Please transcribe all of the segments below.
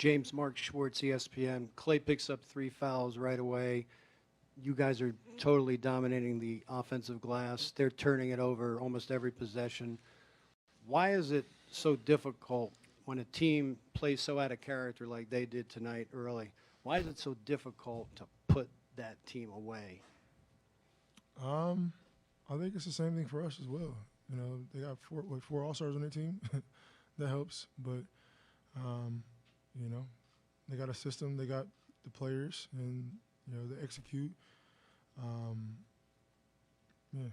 James Mark Schwartz, ESPN. Clay picks up 3 fouls right away. You guys are totally dominating the offensive glass. They're turning it over almost every possession. Why is it so difficult when a team plays so out of character like they did tonight early? Why is it so difficult to put that team away? I think it's the same thing for us as well. You know, they got four All-Stars on their team. That helps, but you know, they got a system, they got the players, and you know they execute. Yeah.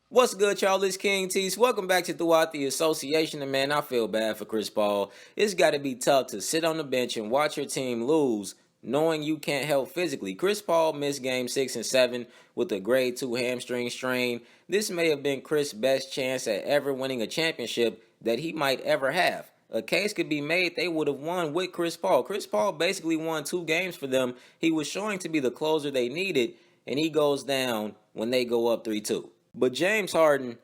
What's good, y'all? It's King Tease. Welcome back to Throughout the Association. And man, I feel bad for Chris Paul. It's got to be tough to sit on the bench and watch your team lose, knowing you can't help physically. Chris Paul missed Game 6 and 7 with a grade 2 hamstring strain. This may have been Chris' best chance at ever winning a championship that he might ever have. A case could be made they would have won with Chris Paul. Chris Paul basically won 2 games for them. He was showing to be the closer they needed, and he goes down when they go up 3-2. But James Harden,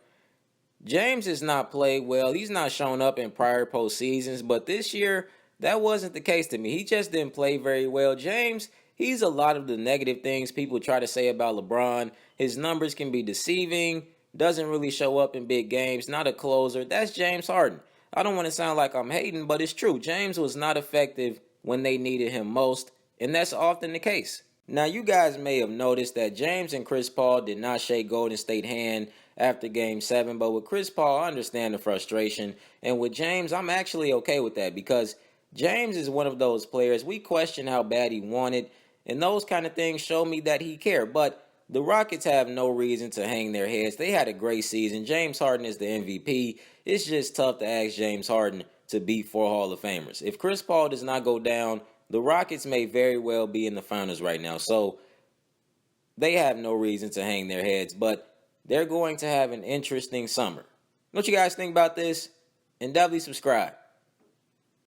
James has not played well. He's not shown up in prior postseasons, but this year, that wasn't the case to me. He just didn't play very well. James, he's a lot of the negative things people try to say about LeBron. His numbers can be deceiving, doesn't really show up in big games, not a closer. That's James Harden. I don't want to sound like I'm hating, but it's true. James was not effective when they needed him most, and that's often the case. Now, you guys may have noticed that James and Chris Paul did not shake Golden State hand after Game 7, but with Chris Paul, I understand the frustration, and with James, I'm actually okay with that because James is one of those players we question how bad he wanted, and those kind of things show me that he cared, but the Rockets have no reason to hang their heads. They had a great season. James Harden is the MVP. It's just tough to ask James Harden to beat 4 Hall of Famers. If Chris Paul does not go down, the Rockets may very well be in the finals right now. So they have no reason to hang their heads, but they're going to have an interesting summer. What you guys think about this? And definitely subscribe.